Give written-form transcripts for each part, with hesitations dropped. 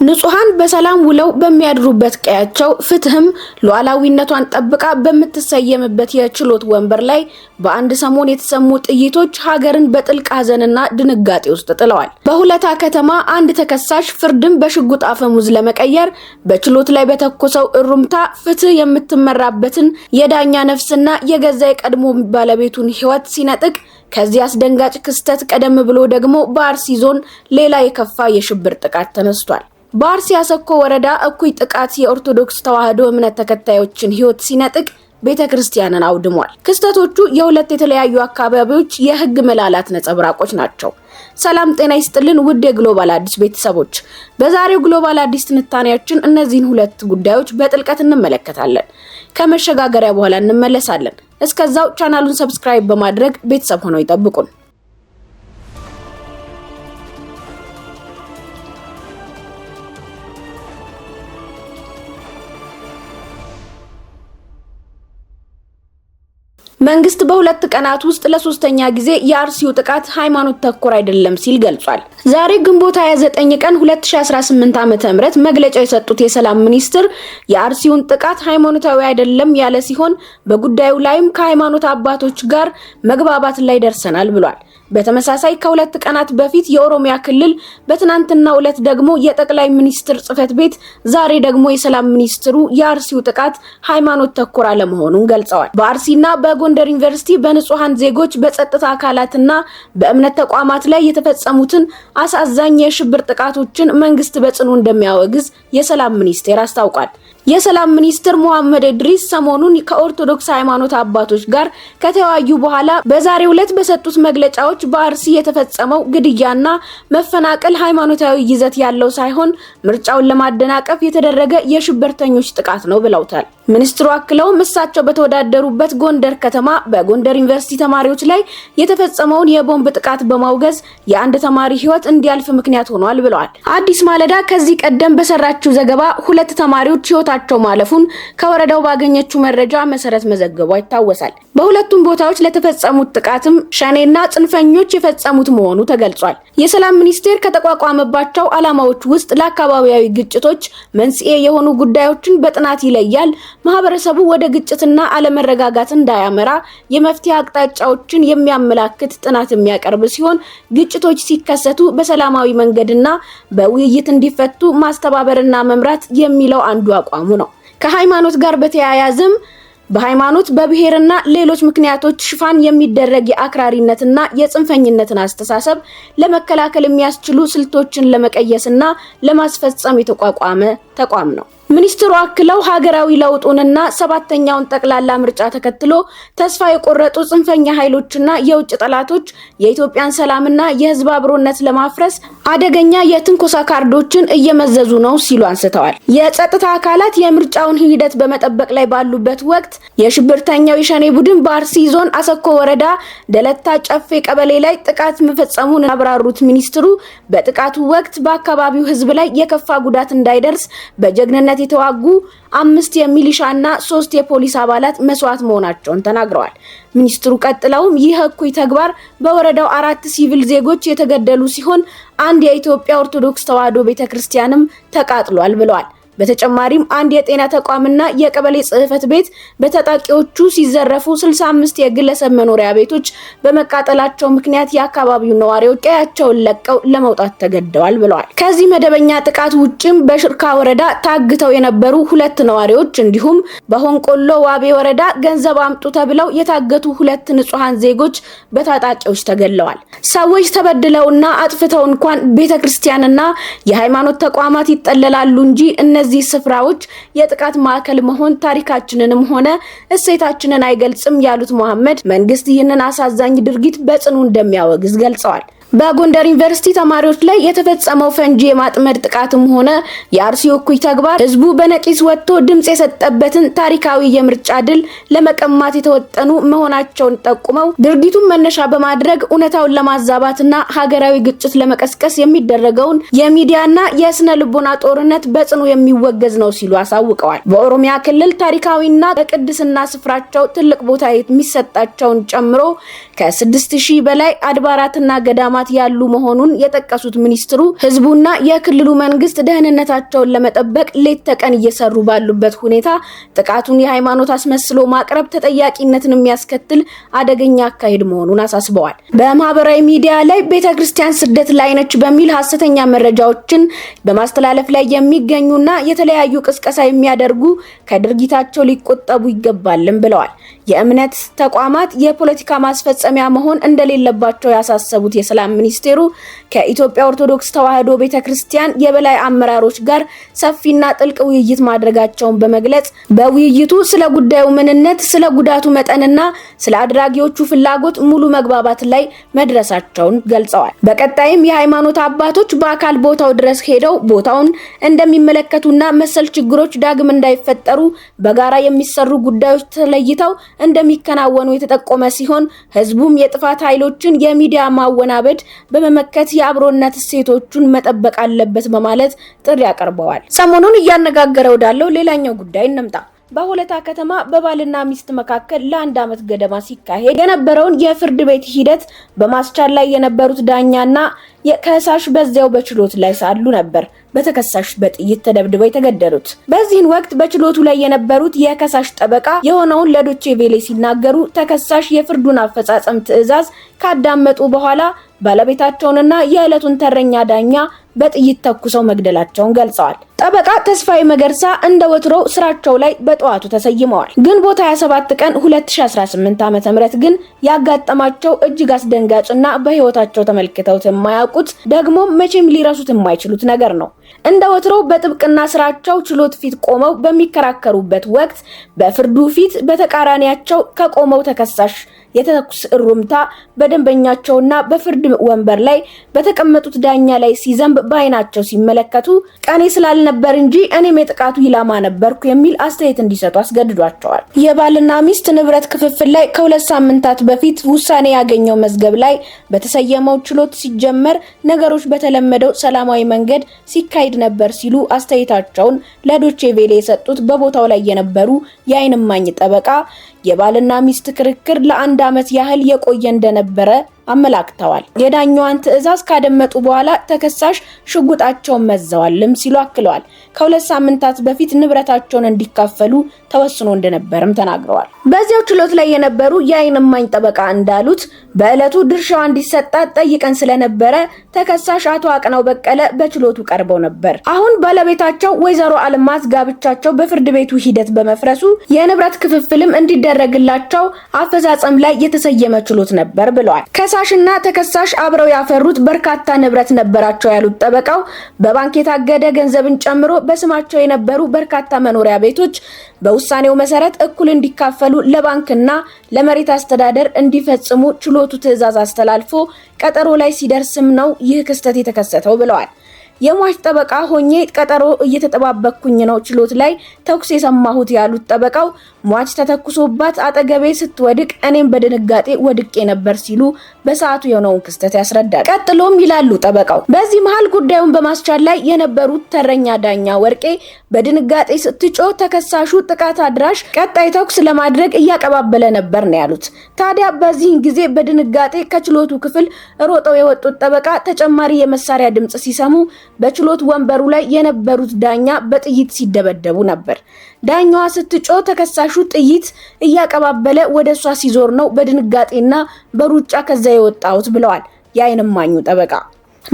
ንጹሃን በሰላም ውለው በሚያድሩበት ቀያቸው ፍትህም ሉዓላዊነቷን ጠብቃ በመተሰየመበት የችሎት ወንበር ላይ በአንድ ሰሞን የተሰሙ ጥይቶች ሀገርን በጥልቅ ሐዘንና ድንጋጤ ውስጥ ጥለዋል። በሁለታ ከተማ አንድ ተከሳሽ ፍርድን በሽጉጥ አፈሙዝ ለመቀየር በችሎት ላይ በተኮሰው እሩምታ ፍትህ የምትመራበትን የዳኛ ነፍስና የገዛ የቀድሞ ባለቤቱን ህይወት ሲነጥቅ ከዚህ አስደንጋጭ ክስተት ቀደም ብሎ ደግሞ በአርሲ ዞን ሌላ የከፋ የሽብር ጥቃት ተነስቷል። በአርሲ አሰኮ ወረዳ እኩይ ጥቃት የኦርቶዶክስ ተዋህዶ እምነት ተከታዮችን ህይወት ሲነጥቅ ቤተክርስቲያንን አውድሟል። ክስተቶቹ የሁለት የተለያዩ አካባቢዎች የህግ መላላት ነጸብራቆች ናቸው። ሰላም ጤና ይስጥልን ውድ የግሎባል አዲስ ቤተሰቦች፣ በዛሬው ግሎባል አዲስ ትንታኔያችን እነዚህን ሁለት ጉዳዮች በጥልቀት እንመለከታለን። ከመሸጋገሪያ በኋላ እንመለሳለን። እስከዛው ቻናሉን ሰብስክራይብ በማድረግ ቤተሰብ ሆነው ይጠብቁን። መንግስት በሁለት ቀናት ውስጥ ለሶስተኛ ጊዜ የአርሲው ጥቃት ሃይማኖት ተኮር አይደለም ሲል ገልጿል። ዛሬ ግንቦት 29 ቀን 2018 ዓ.ም መግለጫ የሰጡት የሰላም ሚኒስትር የአርሲውን ጥቃት ሃይማኖታዊ አይደለም ያለ ሲሆን በጉዳዩ ላይም ከሃይማኖት አባቶች ጋር መግባባት ላይ ደርሰናል ብሏል። በተመሳሳይ ከሁለት ቀናት በፊት የኦሮሚያ ክልል በትናንትናው ዕለት ደግሞ የጠቅላይ ሚኒስትር ጽፈት ቤት ዛሬ ደግሞ የሰላም ሚኒስትሩ የአርሲው ጥቃት ሃይማኖት ተኮር አለመሆኑን ገልጸዋል። በአርሲና በጎንደር ዩኒቨርሲቲ በንጹሃን ዜጎች በጸጥታ አካላትና በእምነት ተቋማት ላይ የተፈጸሙትን አሳዛኝ የሽብር ጥቃቶችን መንግስት በጽኑ እንደሚያወግዝ የሰላም ሚኒስቴር አስታውቋል። የሰላም ሚኒስትር ሙሐመድ ኢድሪስ ሰሞኑን ከኦርቶዶክስ ሃይማኖት አባቶች ጋር ከተወያዩ በኋላ በዛሬው ዕለት በሰጡት መግለጫዎች በአርሲ የተፈጸመው ግድያና መፈናቀል ሃይማኖታዊ ይዘት ያለው ሳይሆን ምርጫውን ለማደናቀፍ የተደረገ የሽብርተኞች ጥቃት ነው ብለውታል። ሚኒስትሩ አክለውም እሳቸው በተወዳደሩበት ጎንደር ከተማ በጎንደር ዩኒቨርሲቲ ተማሪዎች ላይ የተፈጸመውን የቦምብ ጥቃት በማውገዝ የአንድ ተማሪ ህይወት እንዲያልፍ ምክንያት ሆኗል ብለዋል። አዲስ ማለዳ ከዚህ ቀደም በሰራችው ዘገባ ሁለት ተማሪዎች ህይወታቸው ማለፉን ከወረዳው ባገኘችው መረጃ መሰረት መዘገቧ ይታወሳል። በሁለቱም ቦታዎች ለተፈጸሙት ጥቃትም ሸኔና ጽንፈኞች የፈጸሙት መሆኑ ተገልጿል። የሰላም ሚኒስቴር ከተቋቋመባቸው ዓላማዎች ውስጥ ለአካባቢያዊ ግጭቶች መንስኤ የሆኑ ጉዳዮችን በጥናት ይለያል፣ ማህበረሰቡ ወደ ግጭትና አለመረጋጋት እንዳያመራ የመፍትሄ አቅጣጫዎችን የሚያመላክት ጥናት የሚያቀርብ ሲሆን ግጭቶች ሲከሰቱ በሰላማዊ መንገድና በውይይት እንዲፈቱ ማስተባበርና መምራት የሚለው አንዱ አቋሙ ነው። ከሃይማኖት ጋር በተያያዘም በሃይማኖት በብሔርና ሌሎች ምክንያቶች ሽፋን የሚደረግ የአክራሪነትና የጽንፈኝነትን አስተሳሰብ ለመከላከል የሚያስችሉ ስልቶችን ለመቀየስና ለማስፈጸም የተቋቋመ ተቋም ነው። ሚኒስትሩ አክለው ሀገራዊ ለውጡንና ሰባተኛውን ጠቅላላ ምርጫ ተከትሎ ተስፋ የቆረጡ ጽንፈኛ ኃይሎችና የውጭ ጠላቶች የኢትዮጵያን ሰላምና የህዝብ አብሮነት ለማፍረስ አደገኛ የትንኮሳ ካርዶችን እየመዘዙ ነው ሲሉ አንስተዋል። የጸጥታ አካላት የምርጫውን ሂደት በመጠበቅ ላይ ባሉበት ወቅት የሽብርተኛው የሸኔ ቡድን በአርሲ ዞን አሰኮ ወረዳ ደለታ ጨፌ ቀበሌ ላይ ጥቃት መፈጸሙን አብራሩት። ሚኒስትሩ በጥቃቱ ወቅት በአካባቢው ህዝብ ላይ የከፋ ጉዳት እንዳይደርስ በጀግንነት የተዋጉ 5 የሚሊሻና 3 የፖሊስ አባላት መስዋዕት መሆናቸውን ተናግረዋል። ሚኒስትሩ ቀጥለውም ይህ እኩይ ተግባር በወረዳው 4 ሲቪል ዜጎች የተገደሉ ሲሆን አንድ የኢትዮጵያ ኦርቶዶክስ ተዋህዶ ቤተክርስቲያንም ተቃጥሏል ብለዋል። በተጨማሪም አንድ የጤና ተቋምና የቀበሌ ጽህፈት ቤት በታጣቂዎቹ ሲዘረፉ 65 የግለሰብ መኖሪያ ቤቶች በመቃጠላቸው ምክንያት የአካባቢው ነዋሪዎች ቀያቸውን ለቀው ለመውጣት ተገደዋል ብለዋል። ከዚህ መደበኛ ጥቃት ውጭም በሽርካ ወረዳ ታግተው የነበሩ 2 ነዋሪዎች እንዲሁም በሆንቆሎ ዋቤ ወረዳ ገንዘብ አምጡ ተብለው የታገቱ 2 ንጹሃን ዜጎች በታጣቂዎች ተገድለዋል። ሰዎች ተበድለውና አጥፍተው እንኳን ቤተክርስቲያንና የሃይማኖት ተቋማት ይጠለላሉ እንጂ እነዚህ ስፍራዎች የጥቃት ማዕከል መሆን ታሪካችንንም ሆነ እሴታችንን አይገልጽም ያሉት መሐመድ መንግስት ይህንን አሳዛኝ ድርጊት በጽኑ እንደሚያወግዝ ገልጸዋል። በጎንደር ዩኒቨርሲቲ ተማሪዎች ላይ የተፈጸመው ፈንጂ የማጥመድ ጥቃትም ሆነ የአርሲው እኩይ ተግባር ህዝቡ በነቂስ ወጥቶ ድምጽ የሰጠበትን ታሪካዊ የምርጫ ድል ለመቀማት የተወጠኑ መሆናቸውን ጠቁመው ድርጊቱን መነሻ በማድረግ እውነታውን ለማዛባትና ሀገራዊ ግጭት ለመቀስቀስ የሚደረገውን የሚዲያና የስነ ልቦና ጦርነት በጽኑ የሚወገዝ ነው ሲሉ አሳውቀዋል። በኦሮሚያ ክልል ታሪካዊና በቅድስና ስፍራቸው ትልቅ ቦታ የሚሰጣቸውን ጨምሮ ከ6000 በላይ አድባራትና ገዳማት ተቋማት ያሉ መሆኑን የጠቀሱት ሚኒስትሩ ህዝቡና የክልሉ መንግስት ደህንነታቸውን ለመጠበቅ ሌት ተቀን እየሰሩ ባሉበት ሁኔታ ጥቃቱን የሃይማኖት አስመስሎ ማቅረብ ተጠያቂነትን የሚያስከትል አደገኛ አካሄድ መሆኑን አሳስበዋል። በማህበራዊ ሚዲያ ላይ ቤተክርስቲያን ስደት ላይ ነች በሚል ሐሰተኛ መረጃዎችን በማስተላለፍ ላይ የሚገኙና የተለያዩ ቅስቀሳ የሚያደርጉ ከድርጊታቸው ሊቆጠቡ ይገባልም ብለዋል። የእምነት ተቋማት የፖለቲካ ማስፈጸሚያ መሆን እንደሌለባቸው ያሳሰቡት የሰላም ሚኒስቴሩ ከኢትዮጵያ ኦርቶዶክስ ተዋሕዶ ቤተክርስቲያን የበላይ አመራሮች ጋር ሰፊና ጥልቅ ውይይት ማድረጋቸውን በመግለጽ በውይይቱ ስለ ጉዳዩ ምንነት፣ ስለ ጉዳቱ መጠንና ስለ አድራጊዎቹ ፍላጎት ሙሉ መግባባት ላይ መድረሳቸውን ገልጸዋል። በቀጣይም የሃይማኖት አባቶች በአካል ቦታው ድረስ ሄደው ቦታውን እንደሚመለከቱና መሰል ችግሮች ዳግም እንዳይፈጠሩ በጋራ የሚሰሩ ጉዳዮች ተለይተው እንደሚከናወኑ የተጠቆመ ሲሆን ህዝቡም የጥፋት ኃይሎችን የሚዲያ ማወናበድ በመመከት የአብሮነት እሴቶቹን መጠበቅ አለበት በማለት ጥሪ አቀርበዋል። ሰሞኑን እያነጋገረ ወዳለው ሌላኛው ጉዳይ እንምጣ። በሆለታ ከተማ በባልና ሚስት መካከል ለአንድ ዓመት ገደማ ሲካሄድ የነበረውን የፍርድ ቤት ሂደት በማስቻል ላይ የነበሩት ዳኛና የከሳሽ በዚያው በችሎት ላይ ሳሉ ነበር በተከሳሽ በጥይት ተደብድበው የተገደሉት። በዚህን ወቅት በችሎቱ ላይ የነበሩት የከሳሽ ጠበቃ የሆነውን ለዶቼ ቬሌ ሲናገሩ ተከሳሽ የፍርዱን አፈጻጸም ትዕዛዝ ካዳመጡ በኋላ ባለቤታቸውንና የዕለቱን ተረኛ ዳኛ በጥይት ተኩሰው መግደላቸውን ገልጸዋል። ጠበቃ ተስፋዬ መገርሳ እንደ ወትሮው ስራቸው ላይ በጠዋቱ ተሰይመዋል። ግንቦት 27 ቀን 2018 ዓ.ም ግን ያጋጠማቸው እጅግ አስደንጋጭና በህይወታቸው ተመልክተውት የማያውቁት ደግሞ መቼም ሊረሱት የማይችሉት ነገር ነው። እንደ ወትሮው በጥብቅና ስራቸው ችሎት ፊት ቆመው በሚከራከሩበት ወቅት በፍርዱ ፊት በተቃራኒያቸው ከቆመው ተከሳሽ የተኩስ እሩምታ በደንበኛቸውና በፍርድ ወንበር ላይ በተቀመጡት ዳኛ ላይ ሲዘንብ በአይናቸው ሲመለከቱ ቀኔ ስላልነበር እንጂ እኔም የጥቃቱ ኢላማ ነበርኩ የሚል አስተያየት እንዲሰጡ አስገድዷቸዋል። የባልና ሚስት ንብረት ክፍፍል ላይ ከ2 ሳምንታት በፊት ውሳኔ ያገኘው መዝገብ ላይ በተሰየመው ችሎት ሲጀመር ነገሮች በተለመደው ሰላማዊ መንገድ ሲካሄድ ነበር ሲሉ አስተያየታቸውን ለዶቼ ቬሌ የሰጡት በቦታው ላይ የነበሩ የዓይን እማኝ ጠበቃ የባልና ሚስት ክርክር ለአንድ ዓመት ያህል የቆየ እንደነበረ አመላክተዋል። የዳኛዋን ትዕዛዝ ካደመጡ በኋላ ተከሳሽ ሽጉጣቸውን መዘዋልም ሲሉ አክለዋል። ከ2 ሳምንታት በፊት ንብረታቸውን እንዲካፈሉ ተወስኖ እንደነበርም ተናግረዋል። በዚያው ችሎት ላይ የነበሩ የዓይን እማኝ ጠበቃ እንዳሉት በዕለቱ ድርሻዋ እንዲሰጣት ጠይቀን ስለነበረ ተከሳሽ አቶ አቅናው በቀለ በችሎቱ ቀርበው ነበር። አሁን ባለቤታቸው ወይዘሮ አልማዝ ጋብቻቸው በፍርድ ቤቱ ሂደት በመፍረሱ የንብረት ክፍፍልም እንዲደረግላቸው አፈጻጸም ላይ የተሰየመ ችሎት ነበር ብለዋል። ከሳሽና ተከሳሽ አብረው ያፈሩት በርካታ ንብረት ነበራቸው ያሉት ጠበቃው በባንክ የታገደ ገንዘብን ጨምሮ በስማቸው የነበሩ በርካታ መኖሪያ ቤቶች በውሳኔው መሰረት እኩል እንዲካፈሉ ለባንክና ለመሬት አስተዳደር እንዲፈጽሙ ችሎቱ ትዕዛዝ አስተላልፎ ቀጠሮ ላይ ሲደርስም ነው ይህ ክስተት የተከሰተው ብለዋል። የሟች ጠበቃ ሆኜ ቀጠሮ እየተጠባበቅኩኝ ነው ችሎት ላይ ተኩስ የሰማሁት ያሉት ጠበቃው ሟች ተተኩሶባት አጠገቤ ስትወድቅ እኔም በድንጋጤ ወድቄ ነበር ሲሉ በሰዓቱ የሆነውን ክስተት ያስረዳል። ቀጥሎም ይላሉ ጠበቃው በዚህ መሃል ጉዳዩን በማስቻል ላይ የነበሩት ተረኛ ዳኛ ወርቄ በድንጋጤ ስትጮህ ተከሳሹ ጥቃት አድራሽ ቀጣይ ተኩስ ለማድረግ እያቀባበለ ነበር ነው ያሉት። ታዲያ በዚህን ጊዜ በድንጋጤ ከችሎቱ ክፍል ሮጠው የወጡት ጠበቃ ተጨማሪ የመሳሪያ ድምጽ ሲሰሙ በችሎት ወንበሩ ላይ የነበሩት ዳኛ በጥይት ሲደበደቡ ነበር። ዳኛዋ ስትጮህ ተከሳሹ ጥይት እያቀባበለ ወደሷ ሲዞር ነው በድንጋጤና በሩጫ ከዛ የወጣሁት ብለዋል የዓይን እማኙ ጠበቃ።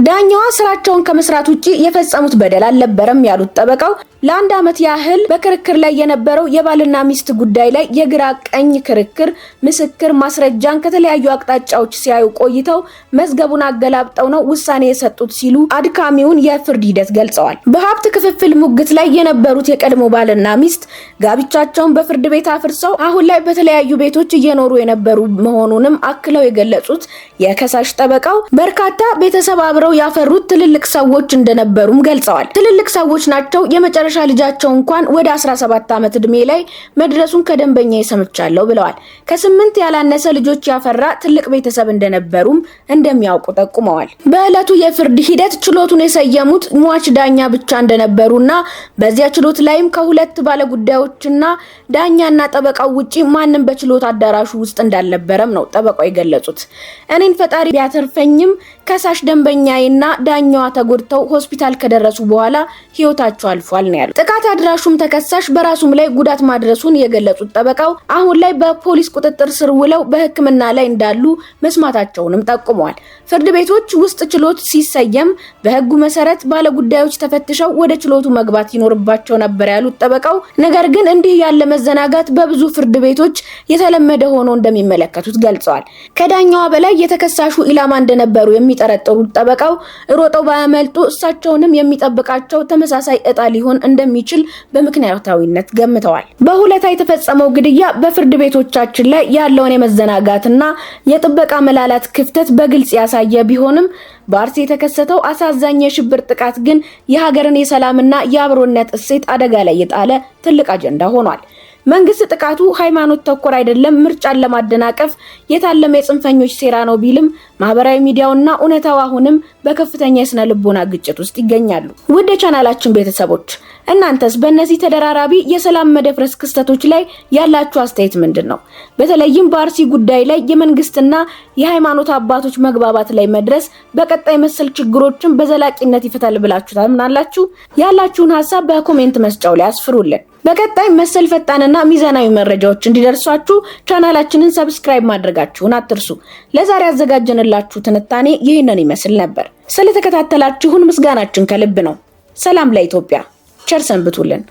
ዳኛዋ ስራቸውን ከመስራት ውጪ የፈጸሙት በደል አልነበረም ያሉት ጠበቃው ለአንድ ዓመት ያህል በክርክር ላይ የነበረው የባልና ሚስት ጉዳይ ላይ የግራ ቀኝ ክርክር ምስክር ማስረጃን ከተለያዩ አቅጣጫዎች ሲያዩ ቆይተው መዝገቡን አገላብጠው ነው ውሳኔ የሰጡት ሲሉ አድካሚውን የፍርድ ሂደት ገልጸዋል። በሀብት ክፍፍል ሙግት ላይ የነበሩት የቀድሞ ባልና ሚስት ጋብቻቸውን በፍርድ ቤት አፍርሰው አሁን ላይ በተለያዩ ቤቶች እየኖሩ የነበሩ መሆኑንም አክለው የገለጹት የከሳሽ ጠበቃው በርካታ ቤተሰብ አብረው ያፈሩት ትልልቅ ሰዎች እንደነበሩም ገልጸዋል። ትልልቅ ሰዎች ናቸው የመጨረሻ የመጨረሻ ልጃቸው እንኳን ወደ 17 ዓመት ዕድሜ ላይ መድረሱን ከደንበኛ ሰምቻለሁ ብለዋል። ከ8 ያላነሰ ልጆች ያፈራ ትልቅ ቤተሰብ እንደነበሩም እንደሚያውቁ ጠቁመዋል። በዕለቱ የፍርድ ሂደት ችሎቱን የሰየሙት ሟች ዳኛ ብቻ እንደነበሩና በዚያ ችሎት ላይም ከሁለት ባለጉዳዮችና ዳኛና ጠበቃው ውጪ ማንም በችሎት አዳራሹ ውስጥ እንዳልነበረም ነው ጠበቃው የገለጹት። እኔን ፈጣሪ ቢያተርፈኝም ከሳሽ ደንበኛዬና ዳኛዋ ተጎድተው ሆስፒታል ከደረሱ በኋላ ህይወታቸው አልፏል ነው ያሉት። ጥቃት አድራሹም ተከሳሽ በራሱም ላይ ጉዳት ማድረሱን የገለጹት ጠበቃው አሁን ላይ በፖሊስ ቁጥጥር ስር ውለው በሕክምና ላይ እንዳሉ መስማታቸውንም ጠቁመዋል። ፍርድ ቤቶች ውስጥ ችሎት ሲሰየም በህጉ መሰረት ባለጉዳዮች ተፈትሸው ወደ ችሎቱ መግባት ይኖርባቸው ነበር ያሉት ጠበቃው፣ ነገር ግን እንዲህ ያለ መዘናጋት በብዙ ፍርድ ቤቶች የተለመደ ሆኖ እንደሚመለከቱት ገልጸዋል። ከዳኛዋ በላይ የተከሳሹ ኢላማ እንደነበሩ የሚጠረጥሩት ጠበቃው ሮጠው ባያመልጡ እሳቸውንም የሚጠብቃቸው ተመሳሳይ እጣ ሊሆን እንደሚችል በምክንያታዊነት ገምተዋል። በሁለታ የተፈጸመው ግድያ በፍርድ ቤቶቻችን ላይ ያለውን የመዘናጋትና የጥበቃ መላላት ክፍተት በግልጽ ያሳየ ቢሆንም በአርሲ የተከሰተው አሳዛኝ የሽብር ጥቃት ግን የሀገርን የሰላምና የአብሮነት እሴት አደጋ ላይ የጣለ ትልቅ አጀንዳ ሆኗል። መንግስት ጥቃቱ ሃይማኖት ተኮር አይደለም፣ ምርጫን ለማደናቀፍ የታለመ የጽንፈኞች ሴራ ነው ቢልም ማህበራዊ ሚዲያውና እውነታው አሁንም በከፍተኛ የስነ ልቦና ግጭት ውስጥ ይገኛሉ። ውድ የቻናላችን ቤተሰቦች እናንተስ በእነዚህ ተደራራቢ የሰላም መደፍረስ ክስተቶች ላይ ያላችሁ አስተያየት ምንድነው? በተለይም በአርሲ ጉዳይ ላይ የመንግስትና የሃይማኖት አባቶች መግባባት ላይ መድረስ በቀጣይ መሰል ችግሮችን በዘላቂነት ይፈታል ብላችሁ ታምናላችሁ? ያላችሁን ሐሳብ በኮሜንት መስጫው ላይ አስፍሩልን። በቀጣይ መሰል ፈጣንና ሚዛናዊ መረጃዎች እንዲደርሷችሁ ቻናላችንን ሰብስክራይብ ማድረጋችሁን አትርሱ። ለዛሬ ያዘጋጀንላችሁ ትንታኔ ይህንን ይመስል ነበር። ስለተከታተላችሁን ምስጋናችን ከልብ ነው። ሰላም ለኢትዮጵያ። ቸር ሰንብቱልን።